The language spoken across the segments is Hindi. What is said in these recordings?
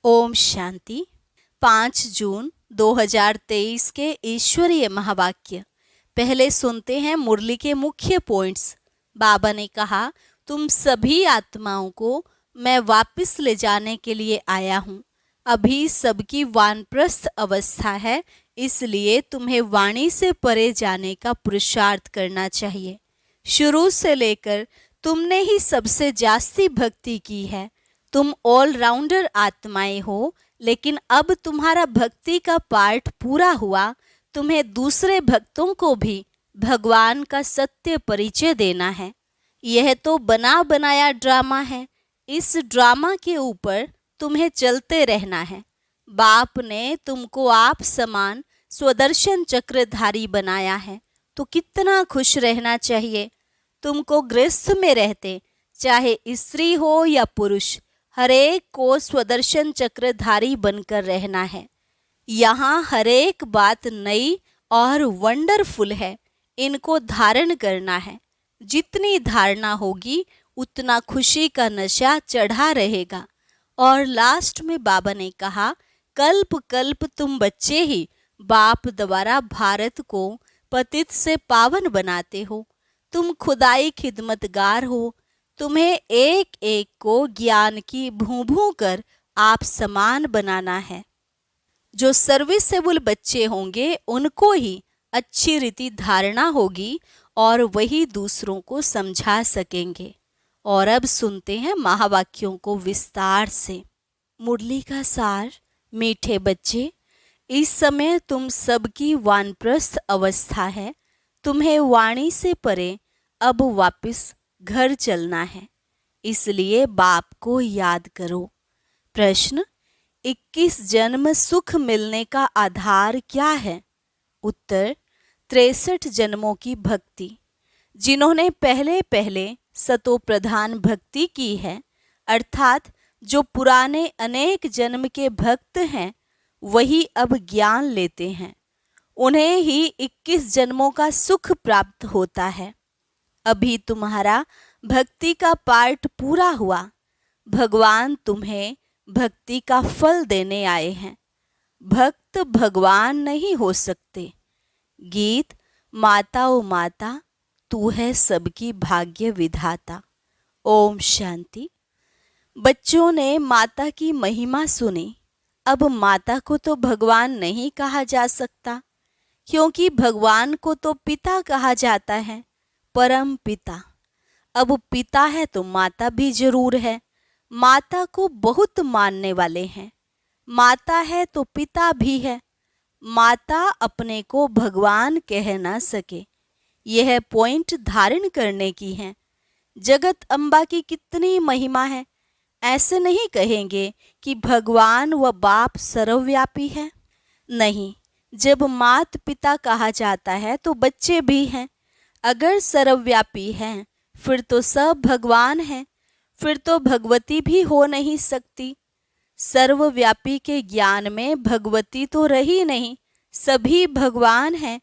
ओम शांति। 5 जून 2023 के ईश्वरीय महावाक्य। पहले सुनते हैं मुरली के मुख्य पॉइंट्स। बाबा ने कहा, तुम सभी आत्माओं को मैं वापस ले जाने के लिए आया हूँ। अभी सबकी वानप्रस्थ अवस्था है, इसलिए तुम्हें वाणी से परे जाने का पुरुषार्थ करना चाहिए। शुरू से लेकर तुमने ही सबसे जास्ती भक्ति की है। तुम ऑलराउंडर आत्माएं हो, लेकिन अब तुम्हारा भक्ति का पार्ट पूरा हुआ। तुम्हें दूसरे भक्तों को भी भगवान का सत्य परिचय देना है। यह तो बना बनाया ड्रामा है। इस ड्रामा के ऊपर तुम्हें चलते रहना है। बाप ने तुमको आप समान स्वदर्शन चक्रधारी बनाया है, तो कितना खुश रहना चाहिए। तुमको गृहस्थ में रहते, चाहे स्त्री हो या पुरुष, हरेक को स्वदर्शन चक्रधारी बनकर रहना है। यहाँ हरेक बात नई और वंडरफुल है। इनको धारण करना है। जितनी धारणा होगी उतना खुशी का नशा चढ़ा रहेगा। और लास्ट में बाबा ने कहा, कल्प कल्प तुम बच्चे ही बाप द्वारा भारत को पतित से पावन बनाते हो। तुम खुदाई खिदमतगार हो। तुम्हें एक एक को ज्ञान की भूं भूं कर आप समान बनाना है। जो सर्विसेबल बच्चे होंगे उनको ही अच्छी रीति धारणा होगी और वही दूसरों को समझा सकेंगे। और अब सुनते हैं महावाक्यों को विस्तार से। मुरली का सार। मीठे बच्चे, इस समय तुम सबकी वानप्रस्थ अवस्था है। तुम्हें वाणी से परे अब वापस घर चलना है, इसलिए बाप को याद करो। प्रश्न, 21 जन्म सुख मिलने का आधार क्या है? उत्तर, 63 जन्मों की भक्ति। जिन्होंने पहले पहले सतो प्रधान भक्ति की है, अर्थात जो पुराने अनेक जन्म के भक्त हैं, वही अब ज्ञान लेते हैं। उन्हें ही 21 जन्मों का सुख प्राप्त होता है। अभी तुम्हारा भक्ति का पार्ट पूरा हुआ। भगवान तुम्हें भक्ति का फल देने आए हैं। भक्त भगवान नहीं हो सकते। गीत, माता ओ माता, तू है सबकी भाग्य विधाता। ओम शांति। बच्चों ने माता की महिमा सुनी। अब माता को तो भगवान नहीं कहा जा सकता, क्योंकि भगवान को तो पिता कहा जाता है, परम पिता। अब पिता है तो माता भी जरूर है। माता को बहुत मानने वाले हैं। माता है तो पिता भी है। माता अपने को भगवान कह ना सके, यह पॉइंट धारण करने की है। जगत अम्बा की कितनी महिमा है। ऐसे नहीं कहेंगे कि भगवान व बाप सर्वव्यापी है। नहीं, जब मात पिता कहा जाता है तो बच्चे भी हैं। अगर सर्वव्यापी हैं, फिर तो सब भगवान हैं। फिर तो भगवती भी हो नहीं सकती। सर्वव्यापी के ज्ञान में भगवती तो रही नहीं। सभी भगवान हैं,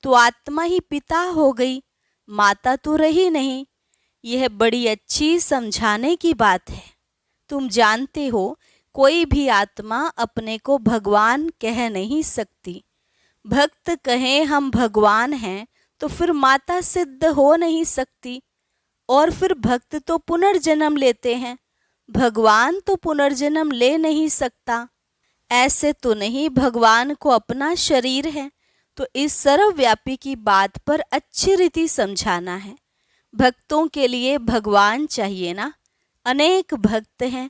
तो आत्मा ही पिता हो गई, माता तो रही नहीं। यह बड़ी अच्छी समझाने की बात है। तुम जानते हो, कोई भी आत्मा अपने को भगवान कह नहीं सकती। भक्त कहें हम भगवान हैं, तो फिर माता सिद्ध हो नहीं सकती। और फिर भक्त तो पुनर्जन्म लेते हैं, भगवान तो पुनर्जन्म ले नहीं सकता। ऐसे तो नहीं भगवान को अपना शरीर है। तो इस सर्वव्यापी की बात पर अच्छी रीति समझाना है। भक्तों के लिए भगवान चाहिए ना। अनेक भक्त हैं,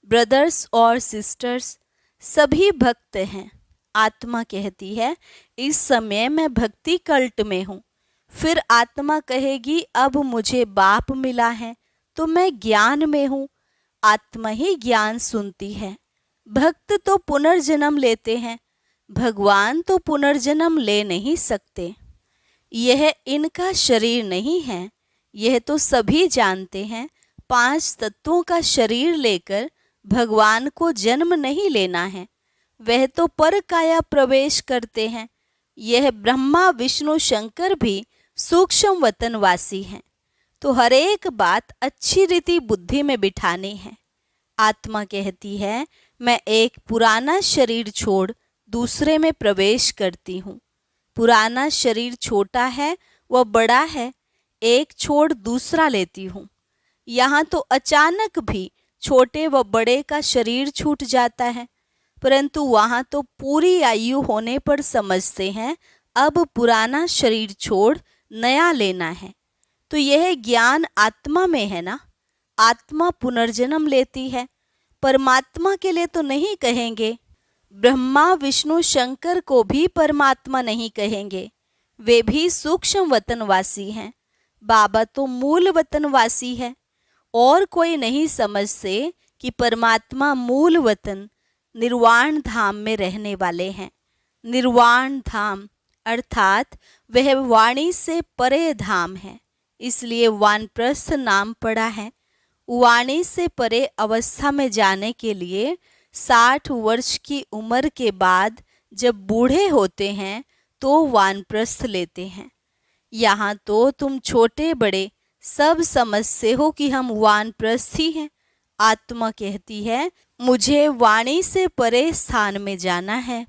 ब्रदर्स और सिस्टर्स, सभी भक्त हैं। आत्मा कहती है, इस समय मैं भक्ति कल्ट में हूँ। फिर आत्मा कहेगी, अब मुझे बाप मिला है तो मैं ज्ञान में हूँ। आत्मा ही ज्ञान सुनती है। भक्त तो पुनर्जन्म लेते हैं, भगवान तो पुनर्जन्म ले नहीं सकते। यह इनका शरीर नहीं है। यह तो सभी जानते हैं, 5 तत्वों का शरीर लेकर भगवान को जन्म नहीं लेना है। वह तो पर काया प्रवेश करते हैं। यह ब्रह्मा विष्णु शंकर भी सूक्ष्म वतनवासी हैं। तो हर एक बात अच्छी रीति बुद्धि में बिठानी है। आत्मा कहती है, मैं एक पुराना शरीर छोड़ दूसरे में प्रवेश करती हूँ। पुराना शरीर छोटा है व बड़ा है, एक छोड़ दूसरा लेती हूँ। यहाँ तो अचानक भी छोटे व बड़े का शरीर छूट जाता है, परंतु वहाँ तो पूरी आयु होने पर समझते हैं अब पुराना शरीर छोड़ नया लेना है। तो यह ज्ञान आत्मा में है ना। आत्मा पुनर्जन्म लेती है, परमात्मा के लिए तो नहीं कहेंगे। ब्रह्मा विष्णु शंकर को भी परमात्मा नहीं कहेंगे, वे भी सूक्ष्म वतनवासी हैं। बाबा तो मूल वतनवासी है। और कोई नहीं समझते कि परमात्मा मूल वतन निर्वाण धाम में रहने वाले हैं। निर्वाण धाम अर्थात वह वाणी से परे धाम है, इसलिए वानप्रस्थ नाम पड़ा है। वाणी से परे अवस्था में जाने के लिए 60 वर्ष की उम्र के बाद जब बूढ़े होते हैं तो वानप्रस्थ लेते हैं। यहाँ तो तुम छोटे बड़े सब समझते हो कि हम वानप्रस्थ ही हैं। आत्मा कहती है मुझे वाणी से परे स्थान में जाना है।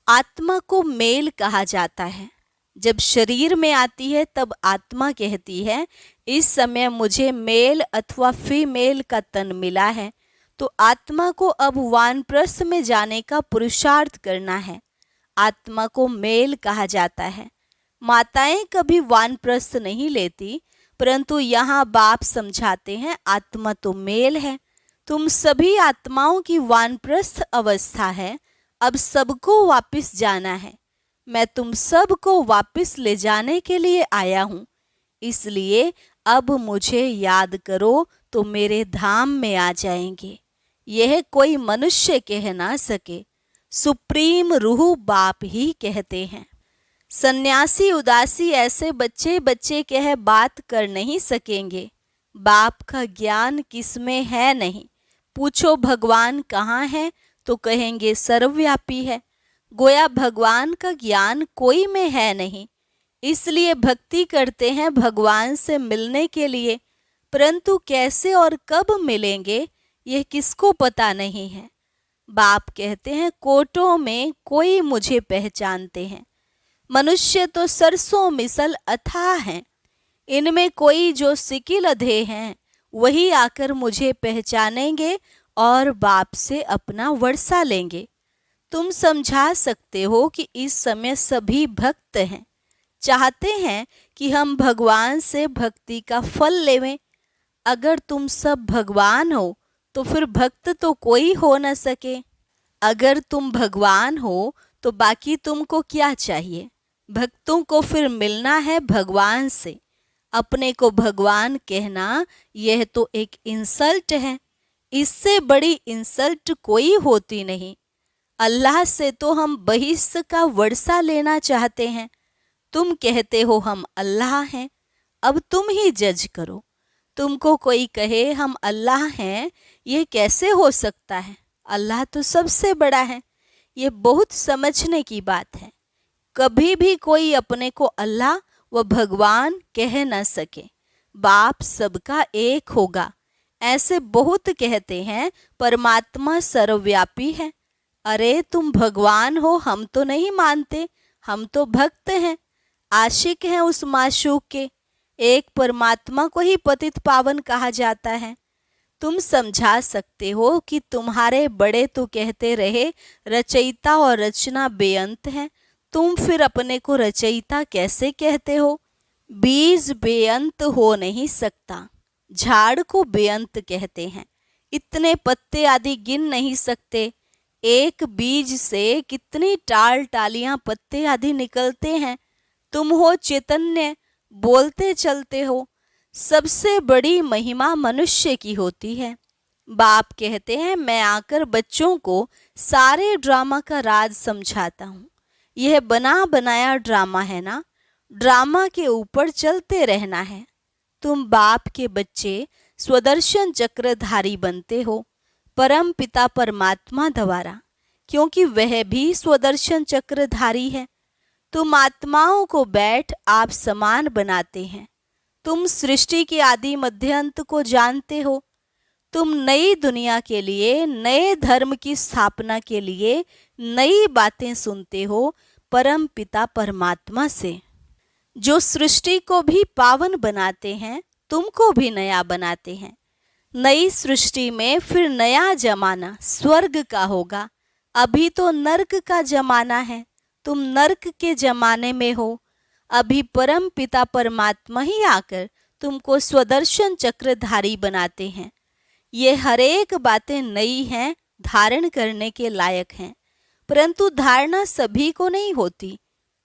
आत्मा को मेल कहा जाता है। जब शरीर में आती है तब आत्मा कहती है इस समय मुझे मेल अथवा फीमेल का तन मिला है, तो आत्मा को अब वानप्रस्थ में जाने का पुरुषार्थ करना है। आत्मा को मेल कहा जाता है। माताएं कभी वानप्रस्थ नहीं लेती, परंतु यहाँ बाप समझाते हैं आत्मा तो मेल है। तुम सभी आत्माओं की वानप्रस्थ अवस्था है, अब सबको वापस जाना है। मैं तुम सबको वापस ले जाने के लिए आया हूँ, इसलिए अब मुझे याद करो तो मेरे धाम में आ जाएंगे। यह कोई मनुष्य कह ना सके, सुप्रीम रूह बाप ही कहते हैं। सन्यासी उदासी ऐसे बच्चे बच्चे कह बात कर नहीं सकेंगे। बाप का ज्ञान किसमें है नहीं। पूछो भगवान कहाँ है तो कहेंगे सर्वव्यापी है। गोया भगवान का ज्ञान कोई में है नहीं, इसलिए भक्ति करते हैं भगवान से मिलने के लिए, परंतु कैसे और कब मिलेंगे यह किसको पता नहीं है। बाप कहते हैं कोटों में कोई मुझे पहचानते हैं। मनुष्य तो सरसों मिसल अथाह हैं, इनमें कोई जो सिकिल अधे हैं वही आकर मुझे पहचानेंगे और बाप से अपना वर्षा लेंगे। तुम समझा सकते हो कि इस समय सभी भक्त हैं, चाहते हैं कि हम भगवान से भक्ति का फल लेवें। अगर तुम सब भगवान हो तो फिर भक्त तो कोई हो न सके। अगर तुम भगवान हो तो बाकी तुमको क्या चाहिए। भक्तों को फिर मिलना है भगवान से। अपने को भगवान कहना यह तो एक इंसल्ट है, इससे बड़ी इंसल्ट कोई होती नहीं। अल्लाह से तो हम बहिष्ठ का वर्षा लेना चाहते हैं। तुम कहते हो हम अल्लाह हैं, अब तुम ही जज करो। तुमको कोई कहे हम अल्लाह हैं, ये कैसे हो सकता है। अल्लाह तो सबसे बड़ा है। ये बहुत समझने की बात है। कभी भी कोई अपने को अल्लाह व भगवान कह न सके। बाप सबका एक होगा, ऐसे बहुत कहते हैं परमात्मा सर्वव्यापी है। अरे तुम भगवान हो हम तो नहीं मानते, हम तो भक्त हैं, आशिक हैं उस माशूक के। एक परमात्मा को ही पतित पावन कहा जाता है। तुम समझा सकते हो कि तुम्हारे बड़े तो कहते रहे रचयिता और रचना बेअंत है, तुम फिर अपने को रचयिता कैसे कहते हो। बीज बेअंत हो नहीं सकता, झाड़ को बेअंत कहते हैं। इतने पत्ते आदि गिन नहीं सकते। एक बीज से कितनी टाल टालियां पत्ते आदि निकलते हैं। तुम हो चैतन्य, बोलते चलते हो। सबसे बड़ी महिमा मनुष्य की होती है। बाप कहते हैं मैं आकर बच्चों को सारे ड्रामा का राज समझाता हूँ। यह बना बनाया ड्रामा है ना, ड्रामा के ऊपर चलते रहना है। तुम बाप के बच्चे स्वदर्शन चक्रधारी बनते हो परम पिता परमात्मा द्वारा, क्योंकि वह भी स्वदर्शन चक्रधारी है। तुम आत्माओं को बैठ आप समान बनाते हैं। तुम सृष्टि के आदि मध्य अंत को जानते हो। तुम नई दुनिया के लिए, नए धर्म की स्थापना के लिए नई बातें सुनते हो परम पिता परमात्मा से, जो सृष्टि को भी पावन बनाते हैं, तुमको भी नया बनाते हैं। नई सृष्टि में फिर नया जमाना स्वर्ग का होगा। अभी तो नर्क का जमाना है, तुम नर्क के जमाने में हो। अभी परम पिता परमात्मा ही आकर तुमको स्वदर्शन चक्रधारी बनाते हैं। ये हर एक बातें नई हैं, धारण करने के लायक हैं, परंतु धारणा सभी को नहीं होती।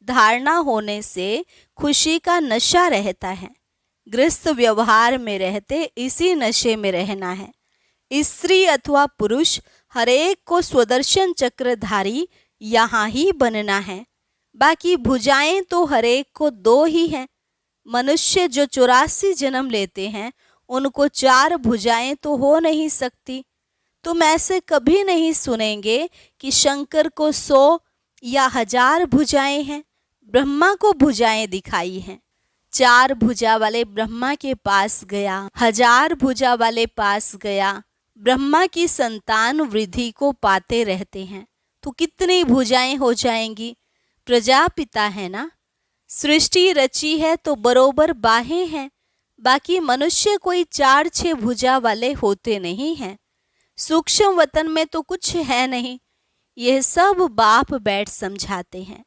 धारणा होने से खुशी का नशा रहता है। गृहस्थ व्यवहार में रहते इसी नशे में रहना है। स्त्री अथवा पुरुष हर एक को स्वदर्शन चक्रधारी यहाँ ही बनना है। बाकी भुजाएं तो हर एक को दो ही हैं। मनुष्य जो 84 जन्म लेते हैं उनको 4 भुजाएं तो हो नहीं सकती। तुम ऐसे कभी नहीं सुनेंगे कि शंकर को 100 या 1000 भुजाएं हैं। ब्रह्मा को भुजाएं दिखाई हैं। 4 भुजा वाले ब्रह्मा के पास गया, 1000 भुजा वाले पास गया। ब्रह्मा की संतान वृद्धि को पाते रहते हैं तो कितनी भुजाएं हो जाएंगी। प्रजापिता है ना, सृष्टि रची है तो बरोबर बाहें हैं। बाकी मनुष्य कोई 4-6 भुजा वाले होते नहीं हैं। सूक्ष्म वतन में तो कुछ है नहीं। यह सब बाप बैठ समझाते हैं।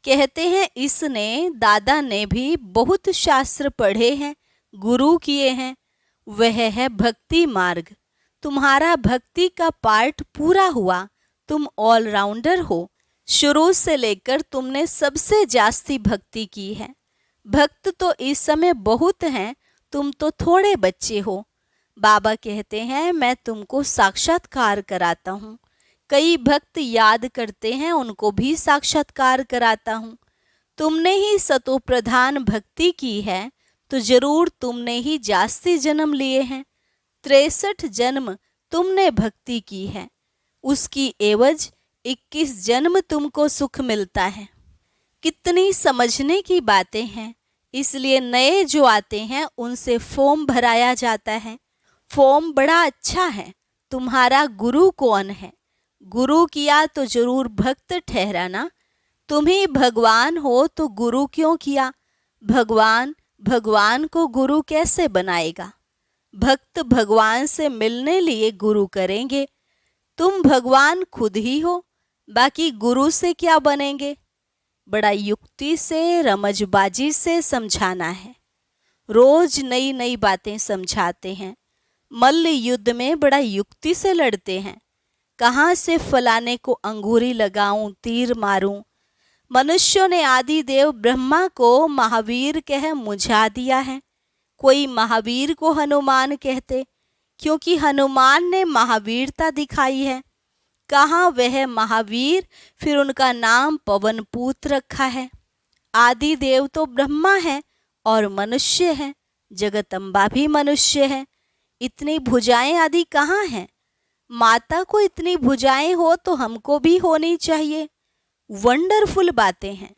कहते हैं इसने, दादा ने भी बहुत शास्त्र पढ़े हैं, गुरु किए हैं। वह है भक्ति मार्ग। तुम्हारा भक्ति का पार्ट पूरा हुआ। तुम ऑलराउंडर हो। शुरू से लेकर तुमने सबसे जास्ती भक्ति की है। भक्त तो इस समय बहुत हैं, तुम तो थोड़े बच्चे हो। बाबा कहते हैं मैं तुमको साक्षात्कार कराता हूँ। कई भक्त याद करते हैं, उनको भी साक्षात्कार कराता हूँ। तुमने ही सतो प्रधान भक्ति की है तो जरूर तुमने ही जास्ती जन्म लिए हैं। 63 जन्म तुमने भक्ति की है, उसकी एवज 21 जन्म तुमको सुख मिलता है। कितनी समझने की बातें हैं। इसलिए नए जो आते हैं उनसे फॉर्म भराया जाता है। फॉर्म बड़ा अच्छा है। तुम्हारा गुरु कौन है? गुरु किया तो जरूर भक्त ठहराना। तुम ही भगवान हो तो गुरु क्यों किया? भगवान को गुरु कैसे बनाएगा? भक्त भगवान से मिलने लिए गुरु करेंगे। तुम भगवान खुद ही हो, बाकी गुरु से क्या बनेंगे? बड़ा युक्ति से, रमजबाजी से समझाना है। रोज नई नई बातें समझाते हैं। मल्ल युद्ध में बड़ा युक्ति से लड़ते हैं। कहाँ से फलाने को अंगूरी लगाऊं, तीर मारूं। मनुष्यों ने आदि देव ब्रह्मा को महावीर कह मुझा दिया है। कोई महावीर को हनुमान कहते, क्योंकि हनुमान ने महावीरता दिखाई है। कहाँ वह महावीर, फिर उनका नाम पवनपूत रखा है। आदि देव तो ब्रह्मा है और मनुष्य है। जगदम्बा भी मनुष्य है। इतनी भुजाएं आदि कहाँ हैं? माता को इतनी भुजाएं हो तो हमको भी होनी चाहिए। वंडरफुल बातें हैं।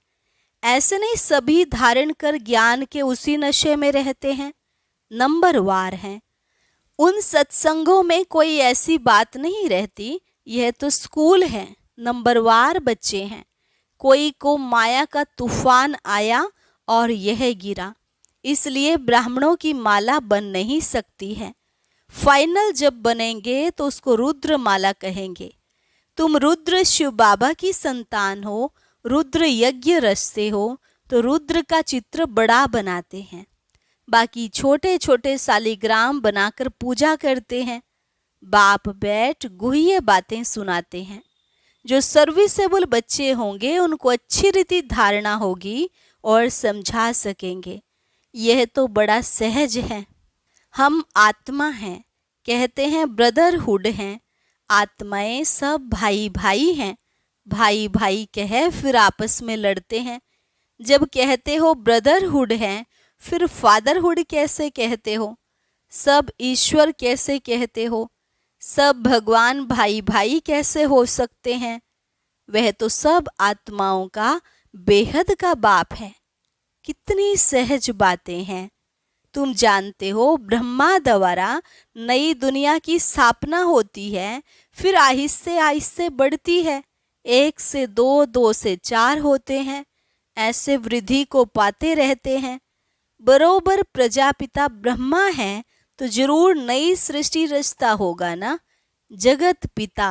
ऐसे नहीं सभी धारण कर ज्ञान के उसी नशे में रहते हैं। नंबरवार हैं। उन सत्संगों में कोई ऐसी बात नहीं रहती। यह तो स्कूल है। नंबरवार बच्चे हैं। कोई को माया का तूफान आया और यह गिरा, इसलिए ब्राह्मणों की माला बन नहीं सकती है। फाइनल जब बनेंगे तो उसको रुद्र माला कहेंगे। तुम रुद्र शिव बाबा की संतान हो, रुद्र यज्ञ रचते हो तो रुद्र का चित्र बड़ा बनाते हैं। बाकी छोटे छोटे शालिग्राम बनाकर पूजा करते हैं। बाप बैठ गुह्य बातें सुनाते हैं। जो सर्विसेबल बच्चे होंगे उनको अच्छी रीति धारणा होगी और समझा सकेंगे। यह तो बड़ा सहज है। हम आत्मा हैं, कहते हैं ब्रदरहुड हैं। आत्माएं सब भाई भाई हैं। भाई भाई कहे फिर आपस में लड़ते हैं। जब कहते हो ब्रदरहुड हैं, फिर फादरहुड कैसे कहते हो? सब ईश्वर कैसे कहते हो? सब भगवान भाई भाई कैसे हो सकते हैं? वह तो सब आत्माओं का बेहद का बाप है। कितनी सहज बातें हैं। तुम जानते हो ब्रह्मा द्वारा नई दुनिया की स्थापना होती है, फिर आहिस्ते आहिस्ते बढ़ती है, 1 से 2, 2 से 4 होते हैं, ऐसे वृद्धि को पाते रहते हैं। बरोबर प्रजापिता ब्रह्मा है तो जरूर नई सृष्टि रचता होगा ना। जगत पिता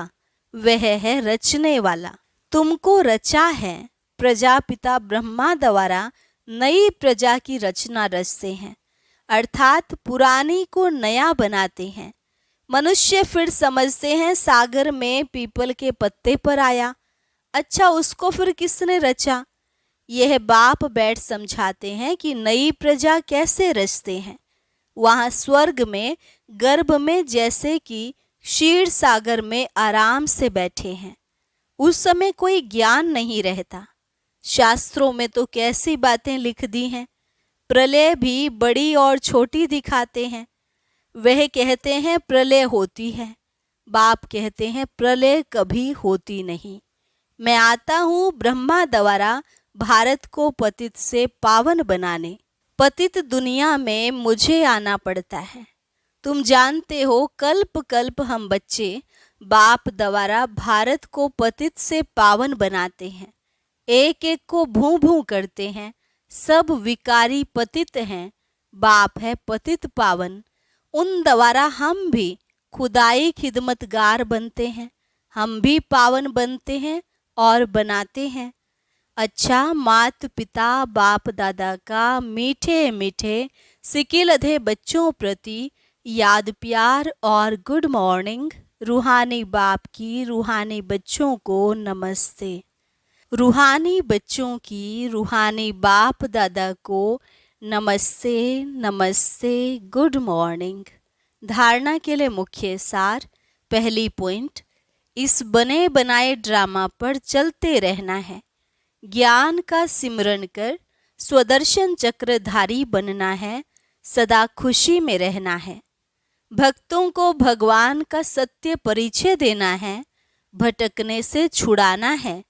वह है रचने वाला, तुमको रचा है। प्रजापिता ब्रह्मा द्वारा नई प्रजा की रचना रचते हैं, अर्थात पुरानी को नया बनाते हैं। मनुष्य फिर समझते हैं सागर में पीपल के पत्ते पर आया, अच्छा उसको फिर किसने रचा? यह बाप बैठ समझाते हैं कि नई प्रजा कैसे रचते हैं। वहाँ स्वर्ग में गर्भ में जैसे कि क्षीर सागर में आराम से बैठे हैं। उस समय कोई ज्ञान नहीं रहता। शास्त्रों में तो कैसी बातें लिख दी हैं। प्रलय भी बड़ी और छोटी दिखाते हैं। वह कहते हैं प्रलय होती है, बाप कहते हैं प्रलय कभी होती नहीं। मैं आता हूँ ब्रह्मा द्वारा भारत को पतित से पावन बनाने। पतित दुनिया में मुझे आना पड़ता है। तुम जानते हो कल्प कल्प हम बच्चे बाप द्वारा भारत को पतित से पावन बनाते हैं, एक एक को भूं भूं करते हैं। सब विकारी पतित हैं, बाप है पतित पावन। उन द्वारा हम भी खुदाई खिदमतगार बनते हैं, हम भी पावन बनते हैं और बनाते हैं। अच्छा, मात पिता बाप दादा का मीठे मीठे सिकिलधे बच्चों प्रति याद प्यार और गुड मॉर्निंग। रूहानी बाप की रूहानी बच्चों को नमस्ते। रूहानी बच्चों की रूहानी बाप दादा को नमस्ते नमस्ते, गुड मॉर्निंग। धारणा के लिए मुख्य सार। पहली पॉइंट, इस बने बनाए ड्रामा पर चलते रहना है। ज्ञान का सिमरन कर स्वदर्शन चक्रधारी बनना है, सदा खुशी में रहना है। भक्तों को भगवान का सत्य परिचय देना है, भटकने से छुड़ाना है।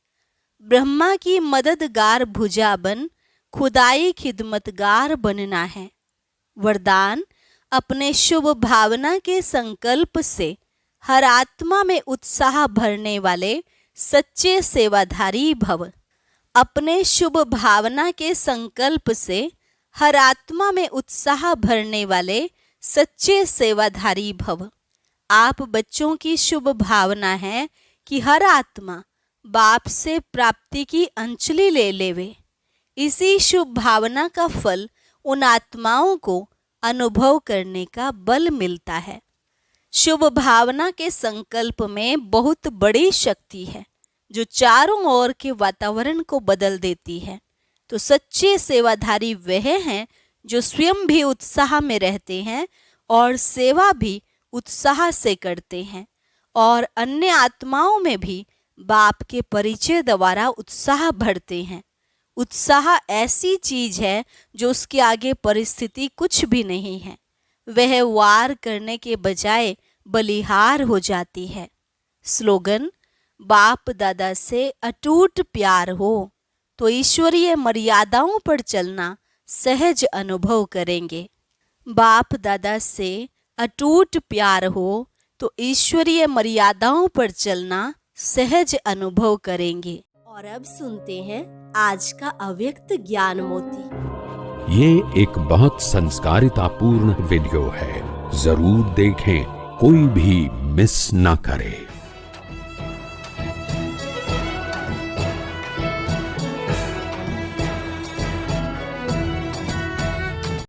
ब्रह्मा की मददगार भुजा बन खुदाई खिदमतगार बनना है। वरदान, अपने शुभ भावना के संकल्प से हर आत्मा में उत्साह भरने वाले सच्चे सेवाधारी भव। अपने शुभ भावना के संकल्प से हर आत्मा में उत्साह भरने वाले सच्चे सेवाधारी भव। आप बच्चों की शुभ भावना है कि हर आत्मा बाप से प्राप्ति की अंजलि ले लेवे। इसी शुभ भावना का फल उन आत्माओं को अनुभव करने का बल मिलता है। शुभ भावना के संकल्प में बहुत बड़ी शक्ति है जो चारों ओर के वातावरण को बदल देती है। तो सच्चे सेवाधारी वह हैं जो स्वयं भी उत्साह में रहते हैं और सेवा भी उत्साह से करते हैं और अन्य आत्माओं में भी बाप के परिचय द्वारा उत्साह भरते हैं। उत्साह ऐसी चीज है जो उसके आगे परिस्थिति कुछ भी नहीं है। वह वार करने के बजाय बलिहार हो जाती है। स्लोगन, बाप दादा से अटूट प्यार हो तो ईश्वरीय मर्यादाओं पर चलना सहज अनुभव करेंगे। बाप दादा से अटूट प्यार हो तो ईश्वरीय मर्यादाओं पर चलना सहज अनुभव करेंगे। और अब सुनते हैं आज का अव्यक्त ज्ञान मोती। ये एक बहुत संस्कारितापूर्ण वीडियो है, जरूर देखें, कोई भी मिस ना करे।